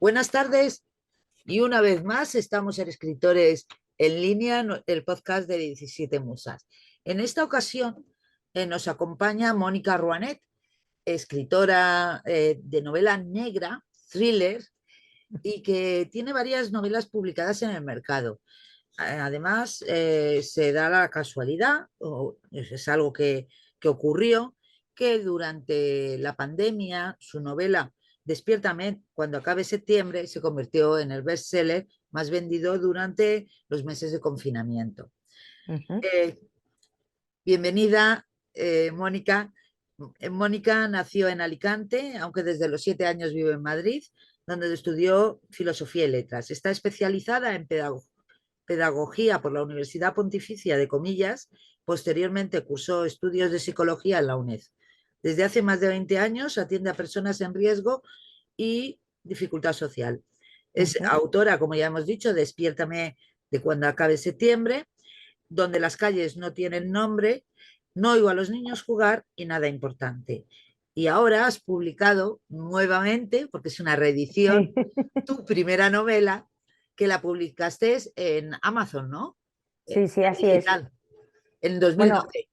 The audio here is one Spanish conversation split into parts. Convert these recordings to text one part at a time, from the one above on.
Buenas tardes y una vez más estamos en Escritores en Línea, el podcast de 17 Musas. En esta ocasión nos acompaña Mónica Ruanet, escritora de novela negra, thriller, y que tiene varias novelas publicadas en el mercado. Además, se da la casualidad, o es algo que ocurrió, que durante la pandemia su novela Despiértame cuando acabe septiembre se convirtió en el bestseller más vendido durante los meses de confinamiento. Ujú. Eh, Bienvenida, Mónica. Mónica nació en Alicante, aunque desde los 7 años vive en Madrid, donde estudió Filosofía y Letras. Está especializada en pedagogía por la Universidad Pontificia de Comillas. Posteriormente cursó estudios de psicología en la UNED. Desde hace más de 20 años atiende a personas en riesgo y dificultad social. Es Ujú. autora, como ya hemos dicho, Despiértame de cuando acabe septiembre, donde las calles no tienen nombre, no oigo a los niños jugar y nada importante. Y ahora has publicado nuevamente, porque es una reedición, Sí, tu primera novela, que la publicaste en Amazon, ¿no? sí, así es. Digital, en Bueno, 2012.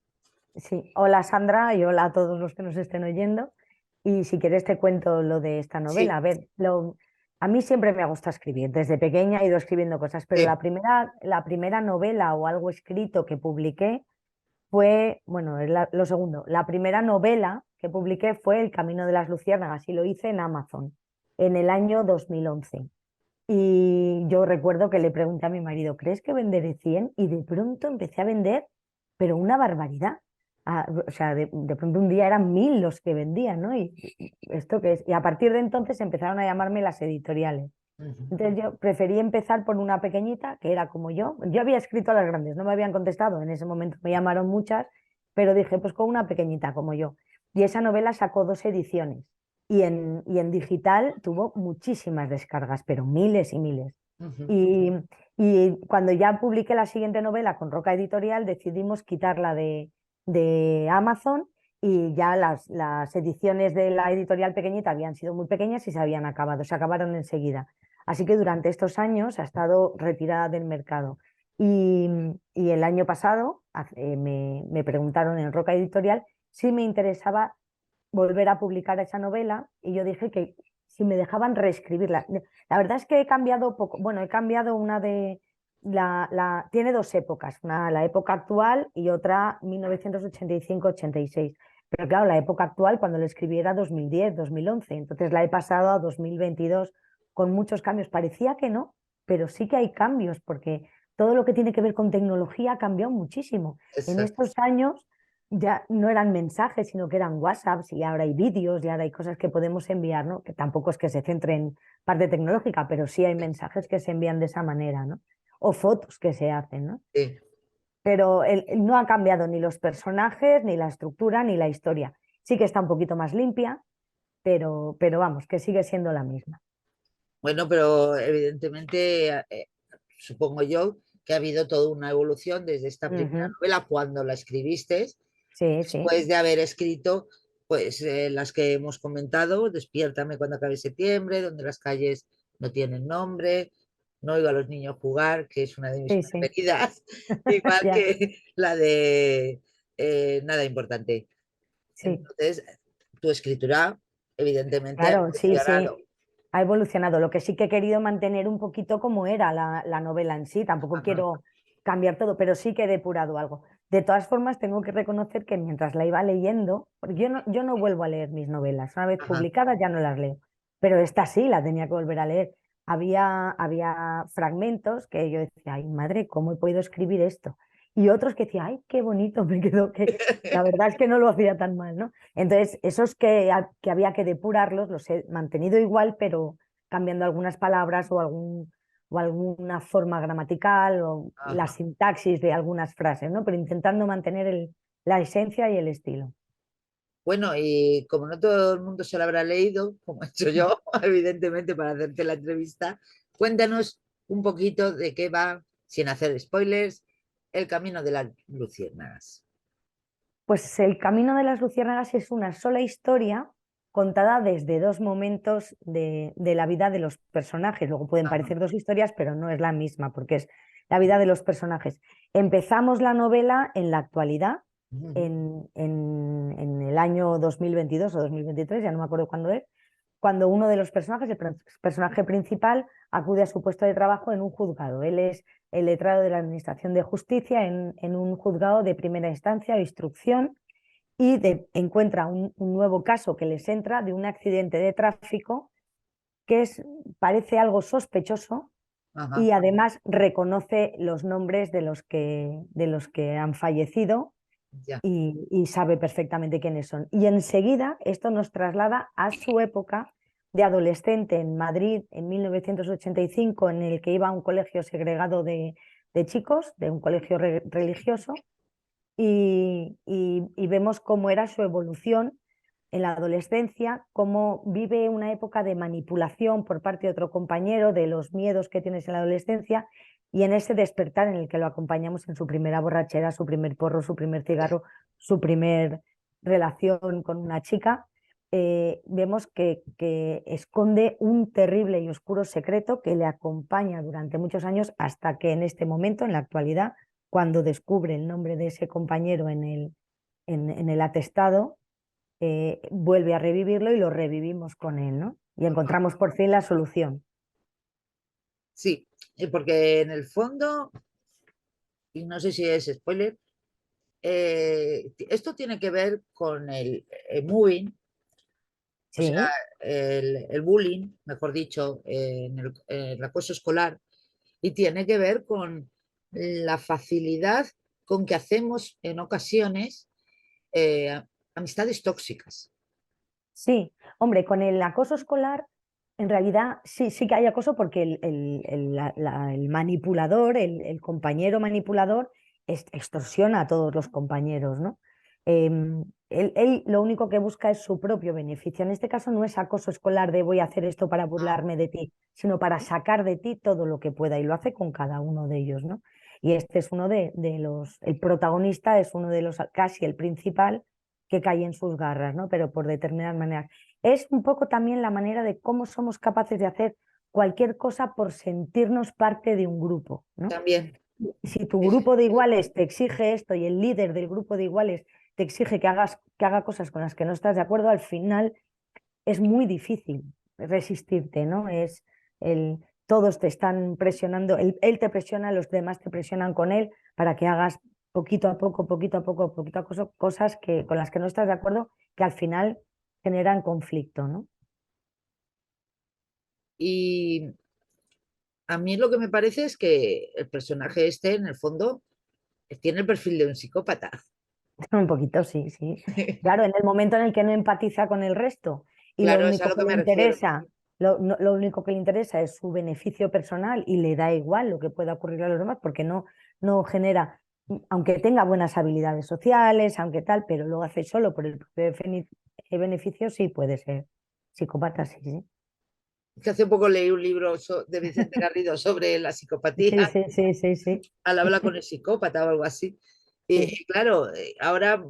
sí. Hola Sandra y hola a todos los que nos estén oyendo. Y si quieres te cuento lo de esta novela. Sí, A ver, a mí siempre me gusta escribir. Desde pequeña he ido escribiendo cosas, pero sí. la primera novela o algo escrito que publiqué fue, bueno, es lo segundo. La primera novela que publiqué fue El Camino de las Luciérnagas y lo hice en Amazon en el año 2011. Y yo recuerdo que le pregunté a mi marido, ¿crees que venderé 100? Y de pronto empecé a vender, pero una barbaridad. O sea, de pronto un día eran 1000 los que vendían, ¿no? Y esto qué es. Y a partir de entonces empezaron a llamarme las editoriales. Ujú. Entonces yo preferí empezar por una pequeñita, que era como yo. Yo había escrito a las grandes, no me habían contestado. En ese momento me llamaron muchas, pero dije, pues con una pequeñita como yo. Y esa novela sacó 2 ediciones. Y en digital tuvo muchísimas descargas, pero miles y miles. Ujú. Y, y cuando ya publiqué la siguiente novela con Roca Editorial, decidimos quitarla de Amazon y ya las ediciones de la editorial pequeñita habían sido muy pequeñas y se habían acabado, se acabaron enseguida. Así que durante estos años ha estado retirada del mercado. Y, y el año pasado me preguntaron en Roca Editorial si me interesaba volver a publicar esa novela y yo dije que si me dejaban reescribirla. La verdad es que he cambiado poco. Bueno, he cambiado una de... tiene dos épocas, una la época actual y otra 1985-86. Pero claro, la época actual cuando lo escribí era 2010, 2011, entonces la he pasado a 2022 con muchos cambios. Parecía que no, pero sí que hay cambios porque todo lo que tiene que ver con tecnología ha cambiado muchísimo. En Exacto. estos años ya no eran mensajes, sino que eran WhatsApps y ahora hay vídeos y ahora hay cosas que podemos enviar, ¿no? Que tampoco es que se centre en parte tecnológica, pero sí hay mensajes que se envían de esa manera, ¿no? O fotos que se hacen, ¿no? Sí. Pero no ha cambiado ni los personajes, ni la estructura, ni la historia. Sí que está un poquito más limpia, pero vamos, que sigue siendo la misma. Bueno, pero evidentemente supongo yo que ha habido toda una evolución desde esta primera Ujú. novela cuando la escribiste, Sí, sí, después de haber escrito pues las que hemos comentado, Despiértame cuando acabe septiembre, donde las calles no tienen nombre, No oigo a los niños jugar, que es una de mis sí, sí. preferidas, igual Ya, que la de Nada importante. sí. Entonces, tu escritura evidentemente ha Claro, sí, evolucionado. sí, ha evolucionado. Lo que sí que he querido mantener un poquito como era la novela en sí, tampoco Ajá, quiero cambiar todo, pero sí que he depurado algo. De todas formas, tengo que reconocer que mientras la iba leyendo, porque yo no vuelvo a leer mis novelas, una vez ajá. publicadas ya no las leo, pero esta sí la tenía que volver a leer. Había fragmentos que yo decía, ay madre, ¿cómo he podido escribir esto? Y otros que decía, ay, qué bonito me quedó, que la verdad es que no lo hacía tan mal, ¿no? Entonces, esos que había que depurarlos, los he mantenido igual, pero cambiando algunas palabras o alguna forma gramatical o la Ajá. sintaxis de algunas frases, ¿no? Pero intentando mantener la esencia y el estilo. Bueno, y como no todo el mundo se lo habrá leído, como he hecho yo, evidentemente, para hacerte la entrevista, cuéntanos un poquito de qué va, sin hacer spoilers, El camino de las luciérnagas. Pues El Camino de las Luciérnagas es una sola historia contada desde dos momentos de la vida de los personajes. Luego pueden Ajá. parecer dos historias, pero no es la misma, porque es la vida de los personajes. Empezamos la novela en la actualidad, Ujú. en el año 2022 o 2023, ya no me acuerdo cuándo es, cuando uno de los personajes, el personaje principal, acude a su puesto de trabajo en un juzgado. Él es el letrado de la Administración de Justicia en un juzgado de primera instancia o instrucción y encuentra un nuevo caso que les entra de un accidente de tráfico que parece algo sospechoso Ajá. y además reconoce los nombres de los que han fallecido Ya. y sabe perfectamente quiénes son. Y enseguida esto nos traslada a su época de adolescente en Madrid en 1985, en el que iba a un colegio segregado de chicos, de un colegio religioso, y vemos cómo era su evolución en la adolescencia, cómo vive una época de manipulación por parte de otro compañero, de los miedos que tienes en la adolescencia y en ese despertar en el que lo acompañamos en su primera borrachera, su primer porro, su primer cigarro, su primer relación con una chica. Vemos que esconde un terrible y oscuro secreto que le acompaña durante muchos años hasta que en este momento, en la actualidad, cuando descubre el nombre de ese compañero en el atestado, vuelve a revivirlo y lo revivimos con él, ¿no? Y Ajá. encontramos por fin la solución. Sí, porque en el fondo, y no sé si es spoiler, esto tiene que ver con el moving, o sea, Sí, el bullying, mejor dicho, el acoso escolar, y tiene que ver con la facilidad con que hacemos en ocasiones amistades tóxicas. sí. Hombre, con el acoso escolar, en realidad sí, sí que hay acoso porque el manipulador, el compañero manipulador, extorsiona a todos los compañeros, ¿no? Él lo único que busca es su propio beneficio. En este caso no es acoso escolar de voy a hacer esto para Ah, burlarme de ti, sino para sacar de ti todo lo que pueda y lo hace con cada uno de ellos, ¿no? Y este es uno de los, el protagonista es uno de los, casi el principal que cae en sus garras, ¿no? Pero por determinadas maneras. Es un poco también la manera de cómo somos capaces de hacer cualquier cosa por sentirnos parte de un grupo, ¿no? también. Si tu Es- grupo de iguales te exige esto y el líder del grupo de iguales te exige que haga cosas con las que no estás de acuerdo, al final es muy difícil resistirte, ¿no? Todos te están presionando, él te presiona, los demás te presionan con él para que hagas poquito a poco, poquito a poco, poquito a poco, cosas con las que no estás de acuerdo, que al final generan conflicto, ¿no? y a mí lo que me parece es que el personaje este, en el fondo, tiene el perfil de un psicópata. Un poquito, sí, sí. Claro, en el momento en el que no empatiza con el resto y lo Claro, es a único lo que que le me refiero. interesa, lo único que le interesa es su beneficio personal y le da igual lo que pueda ocurrir a los demás porque no genera, aunque tenga buenas habilidades sociales, aunque tal, pero lo hace solo por el propio beneficio, sí puede ser psicópata, sí, sí. Que hace poco leí un libro de Vicente Garrido sobre la psicopatía, Sí, sí, sí, sí, sí. al hablar con el psicópata o algo así. Sí. Y claro, ahora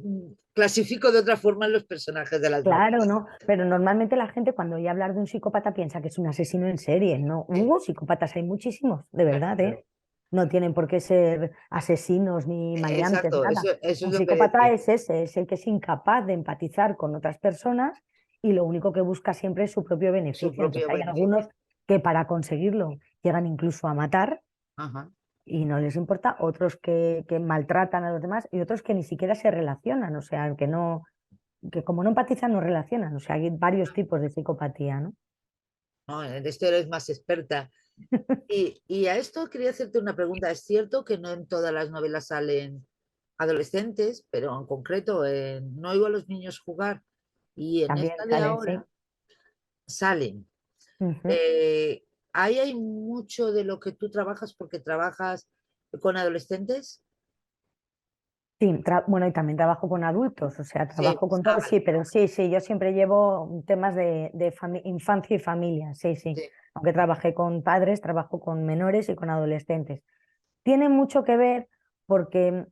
clasifico de otra forma los personajes de las Claro, novelas. ¿no? Pero normalmente la gente cuando oye hablar de un psicópata piensa que es un asesino en serie. No, psicópatas hay muchísimos, de verdad, ¿eh? No tienen por qué ser asesinos ni maleantes, Exacto, nada. eso es Un lo que psicópata decía, es ese, es el que es incapaz de empatizar con otras personas y lo único que busca siempre es su propio su beneficio. Entonces propio hay beneficio. algunos que para conseguirlo llegan incluso a matar Ajá. y no les importa, otros que maltratan a los demás y otros que ni siquiera se relacionan, o sea, que como no empatizan, no relacionan. O sea, hay varios tipos de psicopatía, ¿no? No, en esto eres más experta. Y a esto quería hacerte una pregunta. Es cierto que no en todas las novelas salen adolescentes, pero en concreto en No oigo a los niños jugar y en También esta de salen, sí. ahora salen. Ujú. Eh, Ahí hay mucho de lo que tú trabajas porque trabajas con adolescentes. Sí, bueno, y también trabajo con adultos, o sea, Sí, trabajo con todos, vale. sí, pero sí, sí, yo siempre llevo temas de infancia y familia, sí, sí. Sí, Aunque trabajé con padres, trabajo con menores y con adolescentes. Tiene mucho que ver porque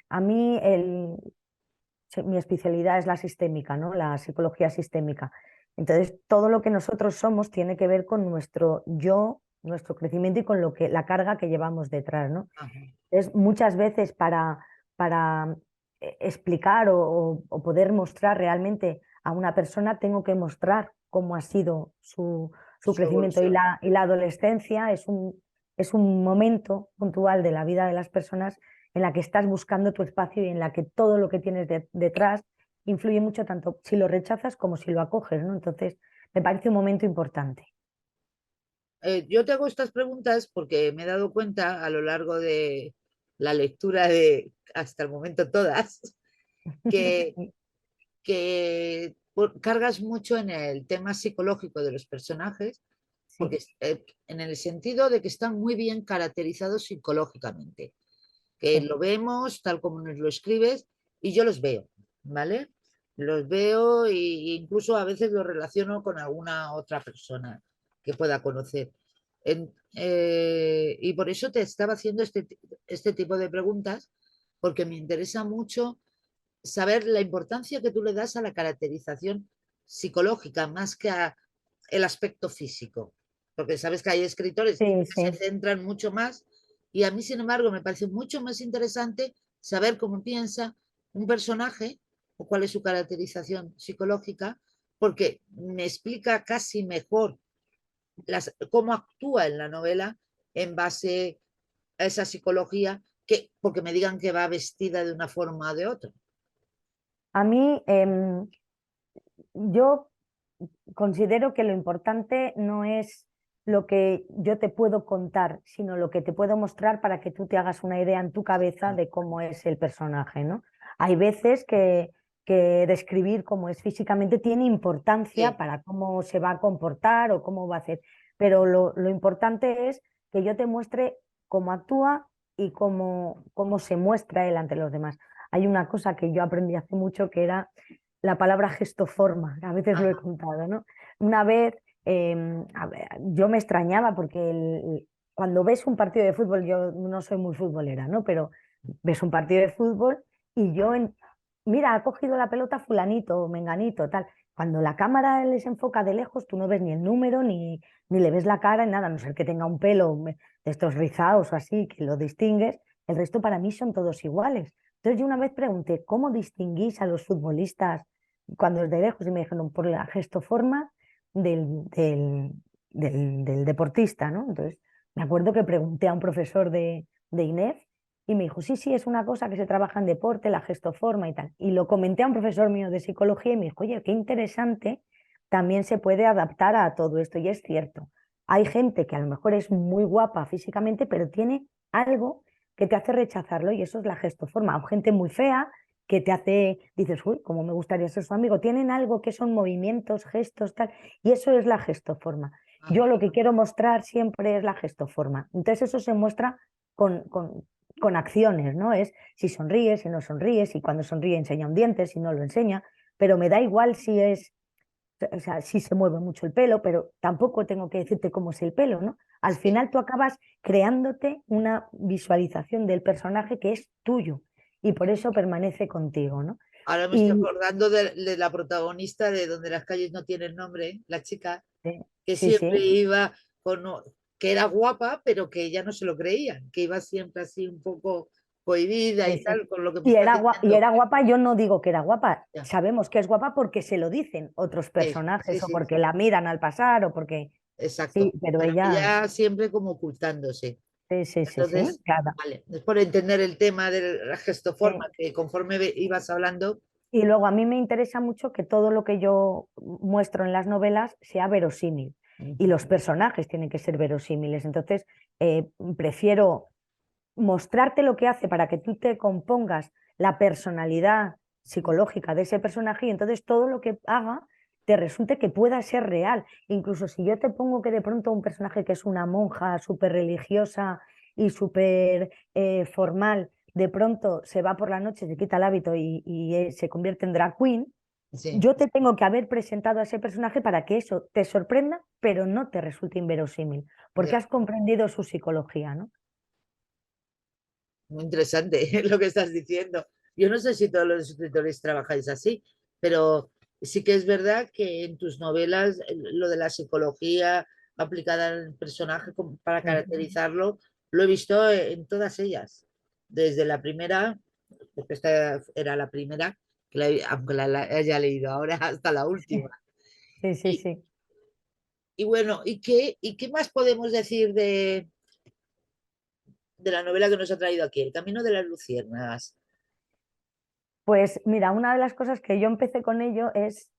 a mí mi especialidad es la sistémica, ¿no? La psicología sistémica. Entonces, todo lo que nosotros somos tiene que ver con nuestro yo, nuestro crecimiento y con lo que, la carga que llevamos detrás, ¿no? Ajá. Es muchas veces para explicar o poder mostrar realmente a una persona, tengo que mostrar cómo ha sido su Su crecimiento. evolución. Y la adolescencia es un momento puntual de la vida de las personas en la que estás buscando tu espacio y en la que todo lo que tienes detrás influye mucho, tanto si lo rechazas como si lo acoges, ¿no? Entonces, me parece un momento importante. Yo te hago estas preguntas porque me he dado cuenta a lo largo de la lectura de hasta el momento todas que, cargas mucho en el tema psicológico de los personajes, porque Sí, en el sentido de que están muy bien caracterizados psicológicamente, que sí. lo vemos tal como nos lo escribes y yo los veo, ¿vale? Los veo e incluso a veces los relaciono con alguna otra persona que pueda conocer. Y por eso te estaba haciendo este tipo de preguntas, porque me interesa mucho saber la importancia que tú le das a la caracterización psicológica más que a el aspecto físico. Porque sabes que hay escritores Sí, que se sí. centran mucho más y a mí, sin embargo, me parece mucho más interesante saber cómo piensa un personaje o cuál es su caracterización psicológica, porque me explica casi mejor cómo actúa en la novela en base a esa psicología que porque me digan que va vestida de una forma o de otra. A mí, yo considero que lo importante no es lo que yo te puedo contar, sino lo que te puedo mostrar para que tú te hagas una idea en tu cabeza de cómo es el personaje, ¿no? Hay veces que describir cómo es físicamente tiene importancia Sí, para cómo se va a comportar o cómo va a hacer, pero lo importante es que yo te muestre cómo actúa y cómo se muestra él ante los demás. Hay una cosa que yo aprendí hace mucho que era la palabra gestoforma, a veces lo he ajá, contado, ¿no? Una vez yo me extrañaba porque cuando ves un partido de fútbol, yo no soy muy futbolera, ¿no? Pero ves un partido de fútbol y mira, ha cogido la pelota fulanito o menganito, tal. Cuando la cámara les enfoca de lejos, tú no ves ni el número, ni le ves la cara, ni nada, a no ser que tenga un pelo de estos rizados o así, que lo distingues. El resto para mí son todos iguales. Entonces yo una vez pregunté, ¿cómo distinguís a los futbolistas cuando es de lejos? Y me dijeron, por la gestoforma del, del, del deportista, ¿no? Entonces me acuerdo que pregunté a un profesor de INEF y me dijo, sí, sí, es una cosa que se trabaja en deporte, la gestoforma y tal. Y lo comenté a un profesor mío de psicología y me dijo, oye, qué interesante, también se puede adaptar a todo esto. Y es cierto, hay gente que a lo mejor es muy guapa físicamente, pero tiene algo que te hace rechazarlo y eso es la gestoforma. O gente muy fea que te hace, dices, uy, cómo me gustaría ser su amigo. Tienen algo que son movimientos, gestos, tal, y eso es la gestoforma. Yo ajá. lo que quiero mostrar siempre es la gestoforma. Entonces eso se muestra con, con, con acciones, ¿no? Es si sonríe, si no sonríe, si cuando sonríe enseña un diente, si no lo enseña, pero me da igual si es, o sea, si se mueve mucho el pelo, pero tampoco tengo que decirte cómo es el pelo, ¿no? Al Sí. final tú acabas creándote una visualización del personaje que es tuyo y por eso permanece contigo, ¿no? Ahora me estoy Y acordando de la protagonista de Donde las calles no tienen nombre, la chica que sí, siempre sí, iba con, que era guapa, pero que ella no se lo creía, que iba siempre así un poco cohibida sí, y sí. tal, con lo que me estás Y diciendo. era guapa, yo no digo que era guapa, Ya, sabemos que es guapa porque se lo dicen otros sí, sí, personajes o sí, porque la miran al pasar o porque... Sí, exacto. pero Pero ella, ella siempre como ocultándose. sí, sí, sí, sí, Entonces, claro. vale, es por entender el tema de la gestoforma, Sí. que conforme ibas hablando, Y luego a mí me interesa mucho que todo lo que yo muestro en las novelas sea verosímil y los personajes tienen que ser verosímiles. Entonces, prefiero mostrarte lo que hace para que tú te compongas la personalidad psicológica de ese personaje y entonces todo lo que haga te resulte que pueda ser real. Incluso si yo te pongo que de pronto un personaje que es una monja súper religiosa y súper formal, de pronto se va por la noche, se quita el hábito y se convierte en drag queen, sí, yo te tengo que haber presentado a ese personaje para que eso te sorprenda, pero no te resulte inverosímil, porque ya, has comprendido su psicología, ¿no? muy interesante lo que estás diciendo. Yo no sé si todos los escritores trabajáis así, pero sí que es verdad que en tus novelas lo de la psicología aplicada al personaje para Sí, caracterizarlo, lo he visto en todas ellas. Desde la primera, porque esta era la primera, aunque la haya leído ahora, hasta la última. sí, sí, Y, sí. y bueno, y qué más podemos decir de la novela que nos ha traído aquí? El Camino de las Luciérnagas. Pues mira, una de las cosas que yo empecé con ello es,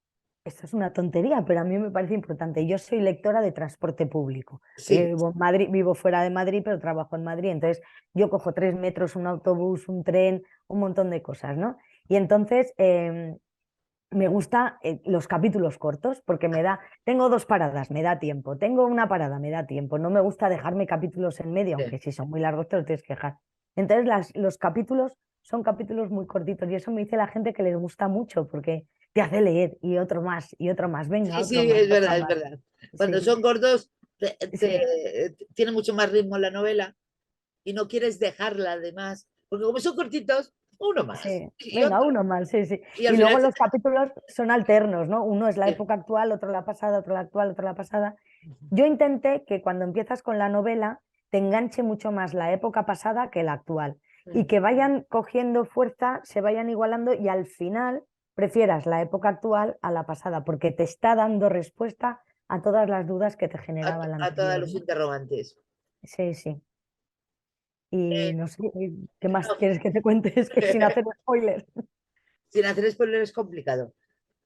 esto es una tontería, pero a mí me parece importante. Yo soy lectora de transporte público. Yo Sí, vivo en Madrid, vivo fuera de Madrid, pero trabajo en Madrid. Entonces, yo cojo 3 metros, un autobús, un tren, un montón de cosas, ¿no? Y entonces me gusta los capítulos cortos porque me da, tengo 2 paradas, me da tiempo. Tengo una parada, me da tiempo. No me gusta dejarme capítulos en medio, sí. aunque si son muy largos te los tienes que dejar. Entonces, los capítulos son capítulos muy cortitos y eso me dice la gente que les gusta mucho porque te hace leer y otro más y otro más. Venga, Sí, otro sí, más, es otro verdad, es más. verdad. Cuando Sí, son cortos, sí, tiene mucho más ritmo la novela y no quieres dejarla además, porque como son cortitos, uno más. sí. Venga, uno más, sí, sí. Y al Y final, luego los capítulos son alternos, ¿no? Uno es la sí. época actual, otro la pasada, otro la actual, otro la pasada. Yo intenté que cuando empiezas con la novela te enganche mucho más la época pasada que la actual y que vayan cogiendo fuerza, se vayan igualando y al final prefieras la época actual a la pasada porque te está dando respuesta a todas las dudas que te generaba la A todos anterior, los ¿no? interrogantes. Sí, sí. Y Eh, no sé, ¿qué más no, quieres que te cuente? Es que sin hacer spoilers. sin hacer spoiler es complicado.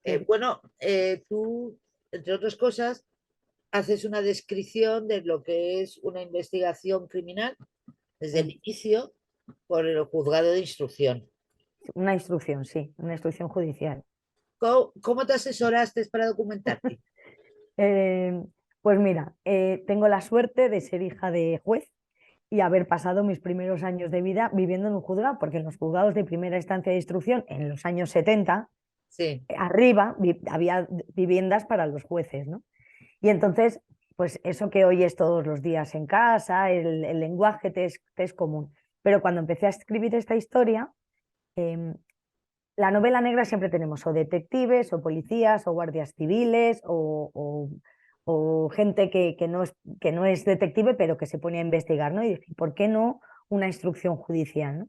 Sí. Bueno, tú, entre otras cosas, haces una descripción de lo que es una investigación criminal desde el Mm. inicio por el juzgado de instrucción. Una instrucción, sí, una instrucción judicial. ¿Cómo te asesoraste para documentarte? Eh, pues mira, tengo la suerte de ser hija de juez y haber pasado mis primeros años de vida viviendo en un juzgado, porque en los juzgados de primera instancia de instrucción, en los años 70 Sí, arriba había viviendas para los jueces, ¿no? Y entonces, pues eso que oyes todos los días en casa, el lenguaje te es común. Pero cuando empecé a escribir esta historia, eh, la novela negra siempre tenemos o detectives, o policías, o guardias civiles, o gente que no es detective, pero que se pone a investigar, ¿no? Y dije, ¿por qué no una instrucción judicial, ¿no? Y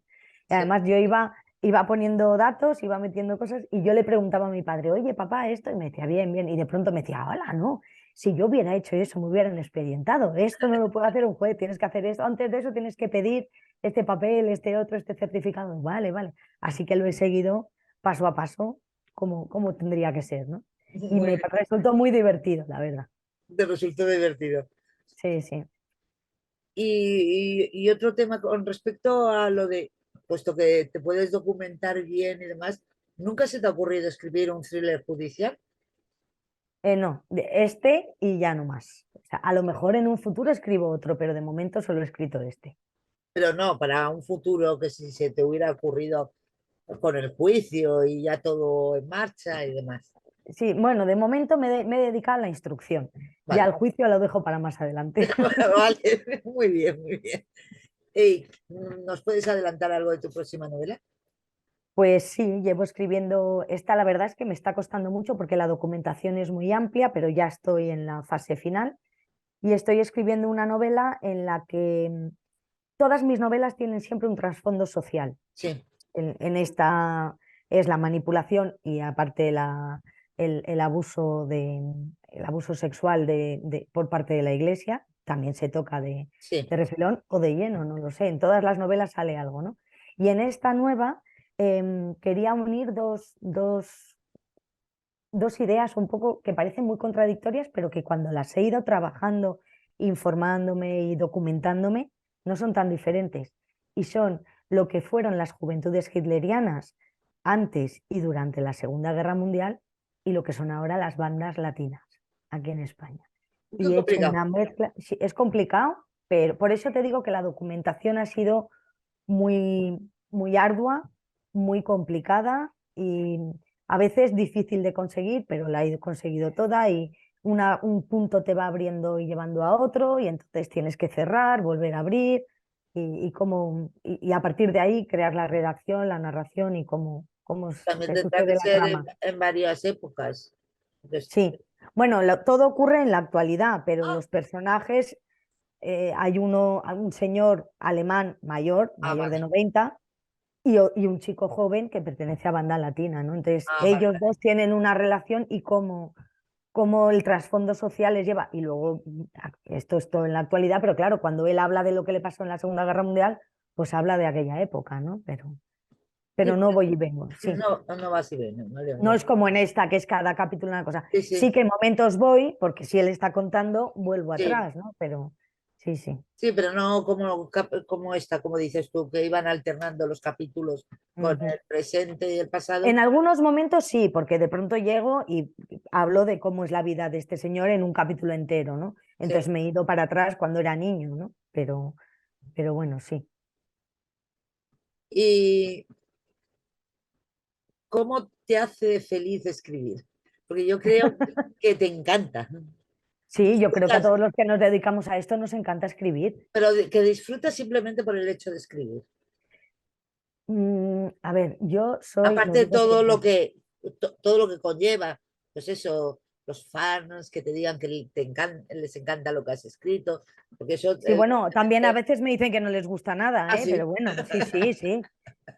sí. además yo iba poniendo datos, iba metiendo cosas, y yo le preguntaba a mi padre, oye, papá, esto, y me decía, bien, bien, y de pronto me decía, hola, no, si yo hubiera hecho eso, me hubieran expedientado, esto no lo puede hacer un juez, tienes que hacer esto, antes de eso tienes que pedir este papel, este otro, este certificado, vale, vale. Así que lo he seguido paso a paso como tendría que ser, ¿no? Y Muy me bien, resultó muy divertido, la verdad. te resultó divertido. Sí, sí. Y otro tema con respecto a lo de, puesto que te puedes documentar bien y demás, ¿nunca se te ha ocurrido escribir un thriller judicial? No, este y ya no más. O sea, a lo mejor en un futuro escribo otro, pero de momento solo he escrito este. Pero no, para un futuro que si se te hubiera ocurrido con el juicio y ya todo en marcha y demás. Sí, bueno, de momento me he dedicado a la instrucción. Ya Vale, el juicio lo dejo para más adelante. vale, muy bien, muy bien. Ey, ¿nos puedes adelantar algo de tu próxima novela? Pues sí, llevo escribiendo esta, la verdad es que me está costando mucho porque la documentación es muy amplia, pero ya estoy en la fase final y estoy escribiendo una novela en la que todas mis novelas tienen siempre un trasfondo social. Sí, En esta es la manipulación y aparte el abuso, el abuso sexual por parte de la iglesia, también se toca sí, de refilón o de lleno, no lo sé. En todas las novelas sale algo, ¿no? Y en esta nueva quería unir dos ideas un poco que parecen muy contradictorias, pero que cuando las he ido trabajando, informándome y documentándome, no son tan diferentes. Y son lo que fueron las juventudes hitlerianas antes y durante la Segunda Guerra Mundial y lo que son ahora las bandas latinas aquí en España. qué Y he hecho complicado. una mezcla, sí, es complicado, pero por eso te digo que la documentación ha sido muy, muy ardua, muy complicada y a veces difícil de conseguir, pero la he conseguido toda y un punto te va abriendo y llevando a otro y entonces tienes que cerrar, volver a abrir. y a partir de ahí crear la redacción, la narración y cómo También se tendrá sucede que la ser trama. en varias épocas. Entonces, Sí, bueno, todo ocurre en la actualidad, pero ah, los personajes, hay un señor alemán mayor de vale. 90 y un chico joven que pertenece a Banda Latina, ¿no? Entonces, Vale. ellos dos tienen una relación y cómo el trasfondo social les lleva. Y luego, esto es todo en la actualidad, pero claro, cuando él habla de lo que le pasó en la Segunda Guerra Mundial, pues habla de aquella época, ¿no? Sí, Pero no voy y vengo, sí. no, no va así bien. Vale, No vale. es como en esta, que es cada capítulo una cosa. Sí, Sí sí, que en momentos voy, porque si él está contando, vuelvo sí. atrás, ¿no? Pero sí, sí. Sí, pero no como esta, como dices tú, que iban alternando los capítulos con Ujú. el presente y el pasado. En algunos momentos sí, porque de pronto llego y hablo de cómo es la vida de este señor en un capítulo entero, ¿no? Sí. Entonces me he ido para atrás cuando era niño, ¿no? Pero bueno, sí. ¿Y cómo te hace feliz escribir? Porque yo creo que te encanta. Sí, yo creo que a Disfrutas, todos los que nos dedicamos a esto nos encanta escribir. pero que disfrutas simplemente por el hecho de escribir. A ver, yo soy, lo Aparte de digo todo siempre. todo lo que conlleva, pues eso, los fans que te digan que les encanta lo que has escrito, porque eso, Sí, bueno, también a evidentemente, veces me dicen que no les gusta nada, ¿eh? Pero así. bueno, sí, sí, sí.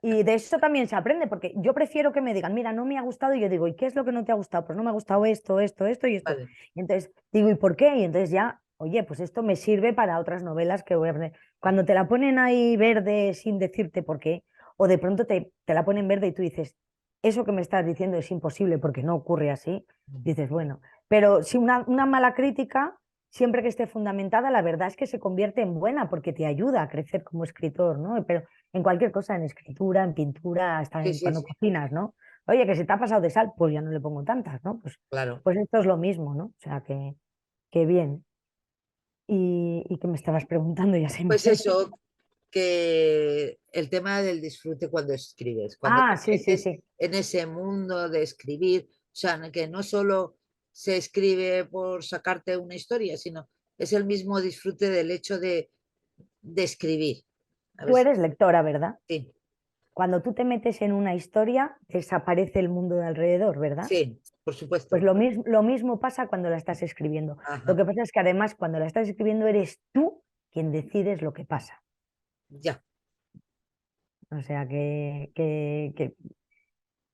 Y de eso también se aprende, porque yo prefiero que me digan, mira, no me ha gustado, y yo digo, ¿y qué es lo que no te ha gustado? Pues no me ha gustado esto, esto, esto y esto. Vale, Y entonces digo, ¿y por qué? Y entonces ya, oye, pues esto me sirve para otras novelas que voy a aprender. Cuando te la ponen ahí verde sin decirte por qué, o de pronto te la ponen verde y tú dices, eso que me estás diciendo es imposible porque no ocurre así, dices, bueno, pero si una mala crítica siempre que esté fundamentada, la verdad es que se convierte en buena porque te ayuda a crecer como escritor, ¿no? Pero en cualquier cosa, en escritura, en pintura, hasta sí, sí, cuando sí, cocinas, ¿no? Oye, que se te ha pasado de sal, pues ya no le pongo tantas, ¿no? claro. Pues esto es lo mismo, ¿no? O sea, que bien. Y que me estabas preguntando, ya se me ha Pues ido. eso, que el tema del disfrute cuando escribes, cuando te Ah, sí, sí, metes sí. en ese mundo de escribir, o sea, que no solo se escribe por sacarte una historia, sino es el mismo disfrute del hecho de escribir. A ver Tú eres lectora, ¿verdad? sí, Cuando tú te metes en una historia, desaparece el mundo de alrededor, ¿verdad? sí, por Pues supuesto. lo mismo pasa cuando la estás escribiendo. Lo Ajá, que pasa es que además cuando la estás escribiendo eres tú quien decides lo que pasa. ya. O sea que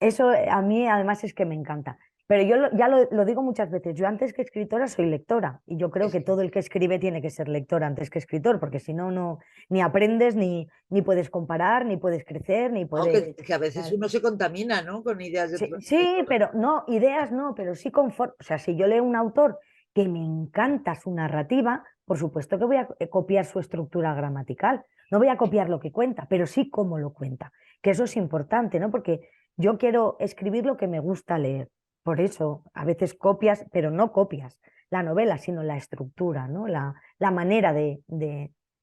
eso a mí además es que me encanta. Pero yo ya lo digo muchas veces, yo antes que escritora soy lectora y yo Sí, creo que sí. todo el que escribe tiene que ser lector antes que escritor, porque si no, ni aprendes, ni puedes comparar, ni puedes crecer, ni puedes... Aunque que a veces uno se contamina, ¿no? Con ideas de Sí, otros sí, escritores. pero no, ideas no, pero sí confort. O sea, si yo leo un autor que me encanta su narrativa, por supuesto que voy a copiar su estructura gramatical. No voy a copiar lo que cuenta, pero sí cómo lo cuenta, que eso es importante, ¿no? Porque yo quiero escribir lo que me gusta leer. Por eso a veces copias, pero no copias la novela, sino la estructura, ¿no? La manera de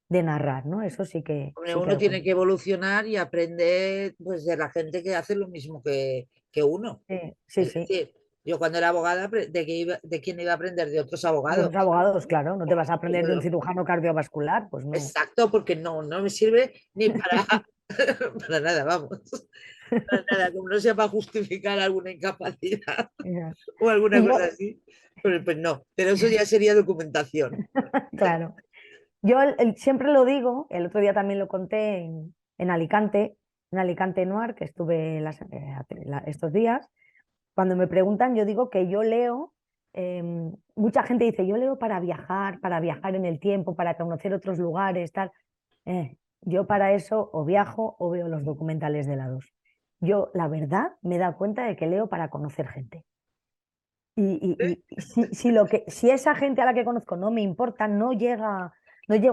narrar, ¿no? Eso Hombre, sí que uno lo tiene cambia. que evolucionar y aprender pues, de la gente que hace lo mismo que uno. Sí, sí, Es sí. decir, yo cuando era abogada, ¿de quién iba a aprender? De otros De abogados. los abogados, claro, no te vas a Pues, aprender de un cirujano cardiovascular, pues no. exacto, porque no me sirve ni para, para nada, vamos. Para nada, como no sea para justificar alguna incapacidad Ya. o alguna Y yo, cosa así. Pues no, pero eso ya sería documentación. claro, yo siempre lo digo, el otro día también lo conté en Alicante Noir, que estuve estos días. Cuando me preguntan, yo digo que yo leo, mucha gente dice, yo leo para viajar en el tiempo, para conocer otros lugares, tal. Yo para eso o viajo o veo los documentales de la 2. Yo, la verdad, me he dado cuenta de que leo para conocer gente. Y si esa gente a la que conozco no me importa, no llego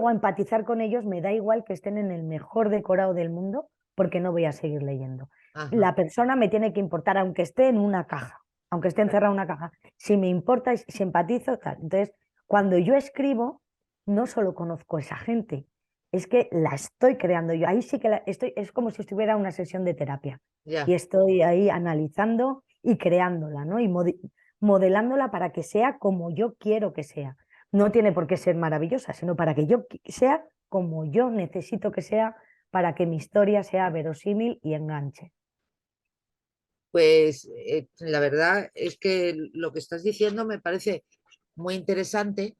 a empatizar con ellos, me da igual que estén en el mejor decorado del mundo, porque no voy a seguir leyendo. Ajá. La persona me tiene que importar, aunque esté en una caja, aunque esté encerrada en una caja. Si me importa, si empatizo, tal. Entonces, cuando yo escribo, no solo conozco a esa gente, es que la estoy creando yo. Ahí sí que es como si estuviera en una sesión de terapia. Y Ya. estoy ahí analizando y creándola, ¿no? Modelándola para que sea como yo quiero que sea. No tiene por qué ser maravillosa, sino para que yo sea como yo necesito que sea para que mi historia sea verosímil y enganche. Pues la verdad es que lo que estás diciendo me parece muy interesante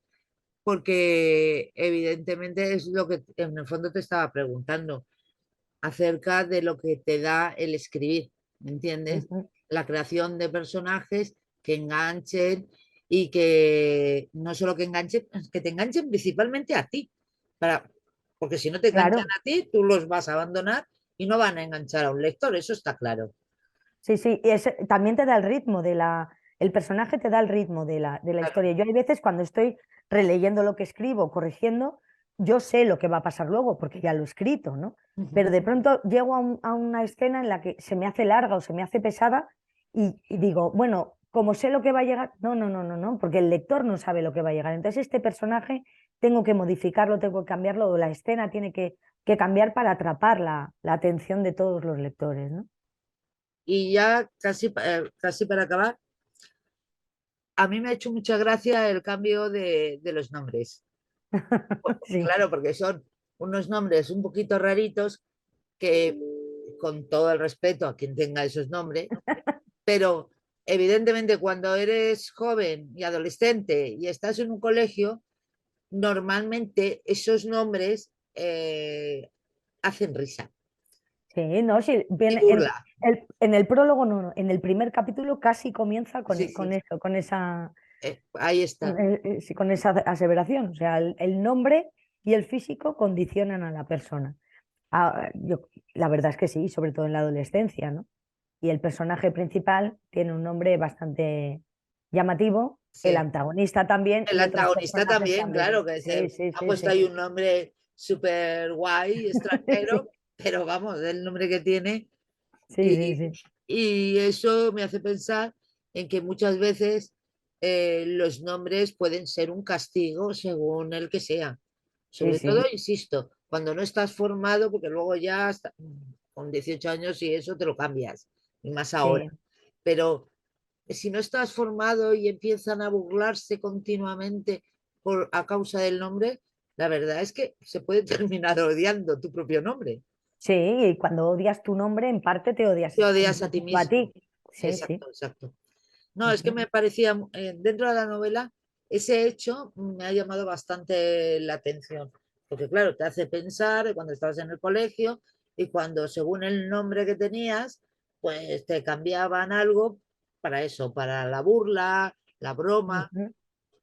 porque evidentemente es lo que en el fondo te estaba preguntando acerca de lo que te da el escribir, ¿me entiendes? Ujú. La creación de personajes que enganchen y que no solo que enganchen, que te enganchen principalmente a ti, para, porque si no te enganchan Claro, a ti, tú los vas a abandonar y no van a enganchar a un lector, eso está claro. sí, sí, y también te da el ritmo el personaje te da el ritmo de la Claro. historia. Yo hay veces cuando estoy releyendo lo que escribo, corrigiendo, yo sé lo que va a pasar luego porque ya lo he escrito, ¿no? Pero Ujú. de pronto llego a una escena en la que se me hace larga o se me hace pesada y digo, bueno, como sé lo que va a llegar, no, no, no, no, no, porque el lector no sabe lo que va a llegar. Entonces este personaje tengo que modificarlo, tengo que cambiarlo, o la escena tiene que cambiar para atrapar la atención de todos los lectores, ¿no? Y ya casi, casi para acabar, a mí me ha hecho mucha gracia el cambio de los nombres. Sí. Claro, porque son unos nombres un poquito raritos que, con todo el respeto a quien tenga esos nombres, pero evidentemente cuando eres joven y adolescente y estás en un colegio, normalmente esos nombres hacen risa Sí, no, sí, y viene burla. en el prólogo no, no, en el primer capítulo casi comienza Sí, sí, con eso, ahí está. sí, con esa aseveración. O sea, el nombre y el físico condicionan a la persona. La verdad es que sí, sobre todo en la adolescencia, ¿no? Y el personaje principal tiene un nombre bastante llamativo, el Sí. antagonista también El y otros antagonista personajes también, también. claro, que Sí, se sí, ha sí, puesto sí. ahí un nombre súper guay, extranjero, Sí, pero vamos, el nombre que tiene. sí, sí, Y, sí, y eso me hace pensar en que muchas veces los nombres pueden ser un castigo según el que sea. sí, Sobre todo, sí, insisto, cuando no estás formado, porque luego ya con 18 años y eso te lo cambias, y más ahora. sí. Pero si no estás formado y empiezan a burlarse continuamente a causa del nombre, la verdad es que se puede terminar odiando tu propio nombre. Sí, y cuando odias tu nombre, en parte te odias Te odias un a ti poquito a mismo. ti. Sí, sí. Exacto, exacto. No, es que Ujú, me parecía, dentro de la novela, ese hecho me ha llamado bastante la atención, porque claro, te hace pensar cuando estabas en el colegio y cuando según el nombre que tenías, pues te cambiaban algo para eso, para la burla, la broma, ujú.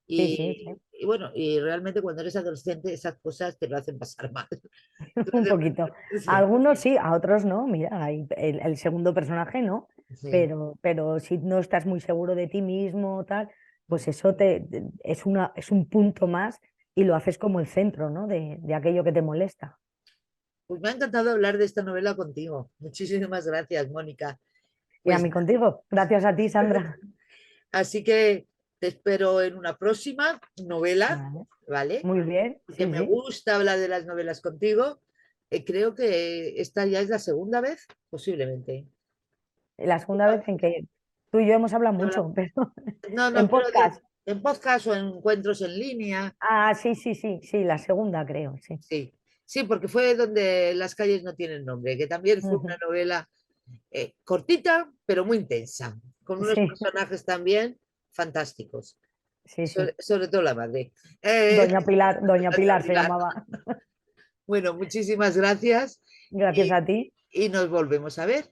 Sí, sí, sí. y bueno, y realmente cuando eres adolescente esas cosas te lo hacen pasar mal. Un poquito. A Sí, algunos sí, a otros no. Mira, el segundo personaje no. sí. Pero si no estás muy seguro de ti mismo, tal, pues eso es un punto más y lo haces como el centro, ¿no? De aquello que te molesta. Pues me ha encantado hablar de esta novela contigo. Muchísimas gracias, Mónica. Y a Pues mí contigo. Gracias a ti, Sandra. así que te espero en una próxima novela, Vale. ¿vale? Muy bien, Porque sí, me sí. gusta hablar de las novelas contigo. Creo que esta ya es la segunda vez, posiblemente. La segunda vez en que tú y yo hemos hablado Habla- mucho, pero No, en no, pero podcast. en podcast o en encuentros en línea. Ah, sí, sí, sí, sí, la segunda creo, sí. Sí, sí, porque fue donde Las calles no tienen nombre, que también fue una Ujú. novela cortita, pero muy intensa, con unos Sí, personajes también fantásticos, sí, sí. sobre todo la madre. Eh, Doña Doña Pilar se Pilar. llamaba. Bueno, muchísimas gracias Gracias y, a ti. y nos volvemos a ver. A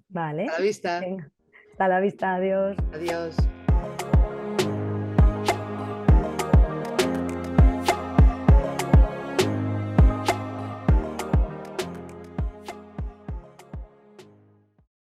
Vale. la vista. Venga, hasta la vista, adiós. Adiós.